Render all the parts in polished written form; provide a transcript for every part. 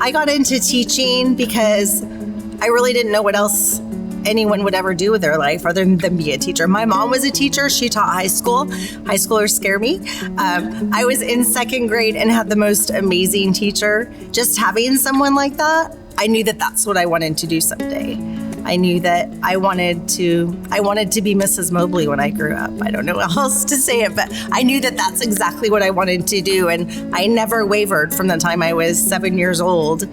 I got into teaching because I really didn't know what else anyone would ever do with their life other than be a teacher. My mom was a teacher. She taught high school. High schoolers scare me. I was in second grade and had the most amazing teacher. Just having someone like that, I knew that that's what I wanted to do someday. I knew that I wanted to be Mrs. Mobley when I grew up. I don't know how else to say it, but I knew that that's exactly what I wanted to do. And I never wavered from the time I was 7 years old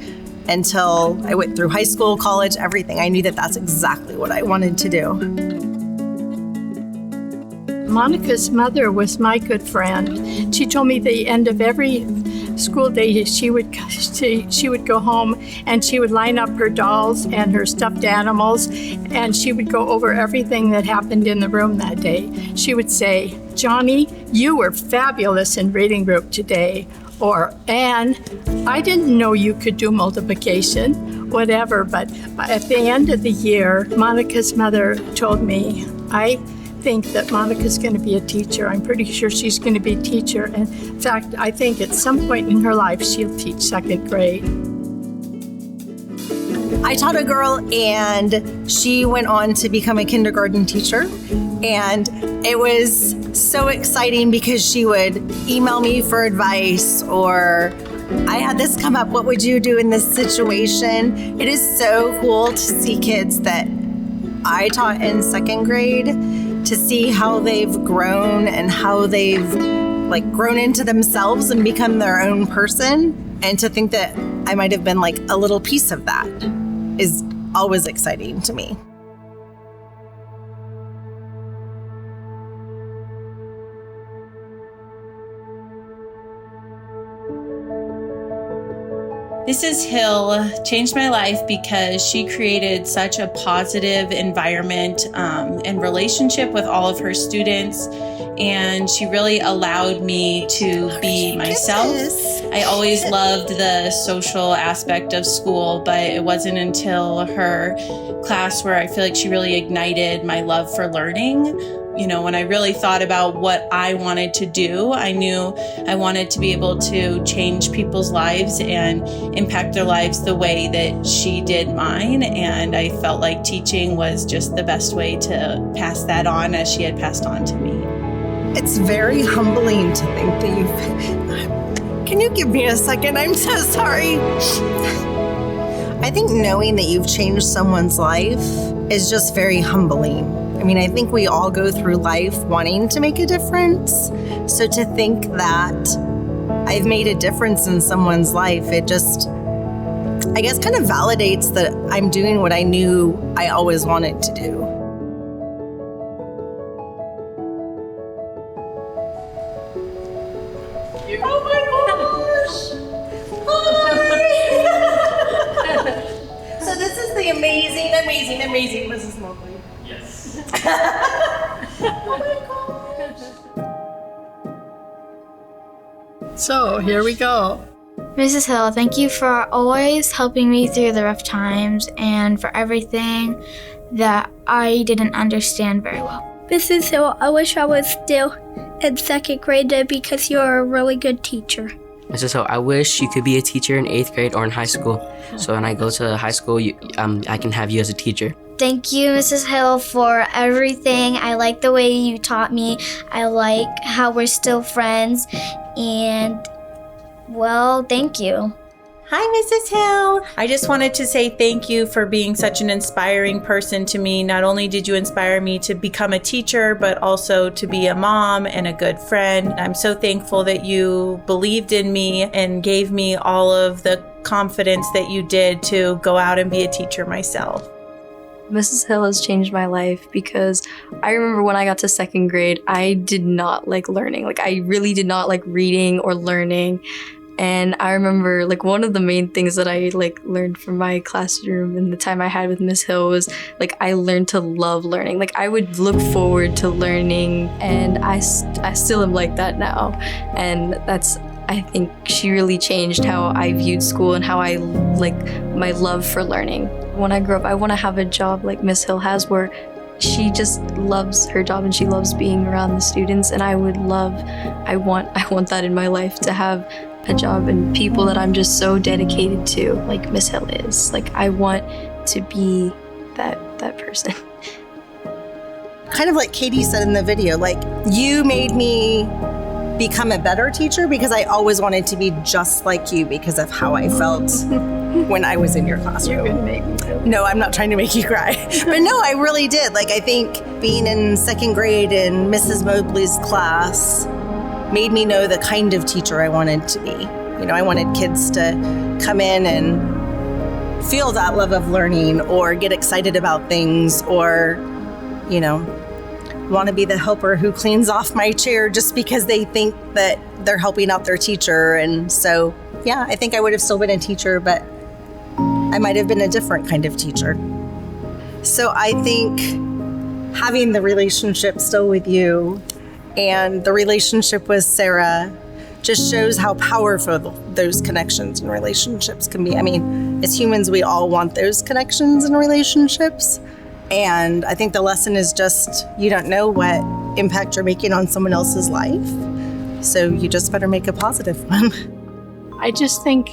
until I went through high school, college, everything. I knew that that's exactly what I wanted to do. Monica's mother was my good friend. She told me the end of every school day she would go home and she would line up her dolls and her stuffed animals, and she would go over everything that happened in the room that day. She would say, "Johnny, you were fabulous in reading group today," or "Anne, I didn't know you could do multiplication," whatever. But at the end of the year, Monica's mother told me, "I think that Monica's going to be a teacher. I'm pretty sure she's going to be a teacher. And in fact, I think at some point in her life, she'll teach second grade." I taught a girl and she went on to become a kindergarten teacher. And it was so exciting because she would email me for advice, or "I had this come up, what would you do in this situation?" It is so cool to see kids that I taught in second grade, to see how they've grown and how they've grown into themselves and become their own person. And to think that I might have been a little piece of that is always exciting to me. Mrs. Hill changed my life because she created such a positive environment and relationship with all of her students, and she really allowed me to be myself. I always loved the social aspect of school, but it wasn't until her class where I feel like she really ignited my love for learning. You know, when I really thought about what I wanted to do, I knew I wanted to be able to change people's lives and impact their lives the way that she did mine. And I felt like teaching was just the best way to pass that on as she had passed on to me. It's very humbling to think that you've... Can you give me a second? I'm so sorry. I think knowing that you've changed someone's life is just very humbling. I mean, I think we all go through life wanting to make a difference. So to think that I've made a difference in someone's life, it just, I guess, kind of validates that I'm doing what I knew I always wanted to do. Oh my gosh! So this is the amazing Mrs. Mobley. Yes. Oh my gosh. So here we go. Mrs. Hill, thank you for always helping me through the rough times and for everything that I didn't understand very well. Mrs. Hill, I wish I was still in second grade because you're a really good teacher. Mrs. Hill, I wish you could be a teacher in 8th grade or in high school. So when I go to high school, I can have you as a teacher. Thank you, Mrs. Hill, for everything. I like the way you taught me. I like how we're still friends. And, well, thank you. Hi, Mrs. Hill. I just wanted to say thank you for being such an inspiring person to me. Not only did you inspire me to become a teacher, but also to be a mom and a good friend. I'm so thankful that you believed in me and gave me all of the confidence that you did to go out and be a teacher myself. Mrs. Hill has changed my life because I remember when I got to second grade, I did not like learning. I really did not like reading or learning. And I remember one of the main things that I learned from my classroom and the time I had with Miss Hill was I learned to love learning. I would look forward to learning, and I still am like that now. And I think she really changed how I viewed school and how I my love for learning. When I grow up, I want to have a job like Miss Hill has, where she just loves her job and she loves being around the students. And I want that in my life, to have a job and people that I'm just so dedicated to, like Miss Hill is. Like, I want to be that person. Kind of like Katie said in the video, like, you made me become a better teacher because I always wanted to be just like you because of how I felt when I was in your classroom. You're gonna make me feel. No, I'm not trying to make you cry. But no, I really did. Like, I think being in second grade in Mrs. Mobley's class made me know the kind of teacher I wanted to be. You know, I wanted kids to come in and feel that love of learning or get excited about things or, you know, want to be the helper who cleans off my chair just because they think that they're helping out their teacher. And so, yeah, I think I would have still been a teacher, but I might have been a different kind of teacher. So I think having the relationship still with you and the relationship with Sarah just shows how powerful those connections and relationships can be. I mean, as humans, we all want those connections and relationships. And I think the lesson is just, you don't know what impact you're making on someone else's life. So you just better make a positive one. I just think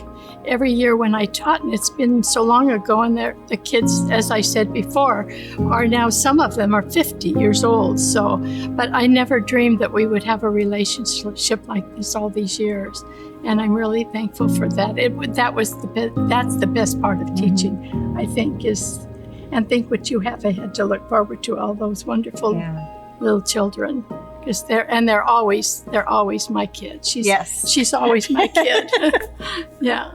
every year when I taught, and it's been so long ago, and the kids, as I said before, are now, some of them are 50 years old. So, but I never dreamed that we would have a relationship like this all these years. And I'm really thankful for that. That's the best part of teaching, I think, is, and think what you have ahead to look forward to, all those wonderful little children. Because they're always my kid. She's always my kid. Yeah.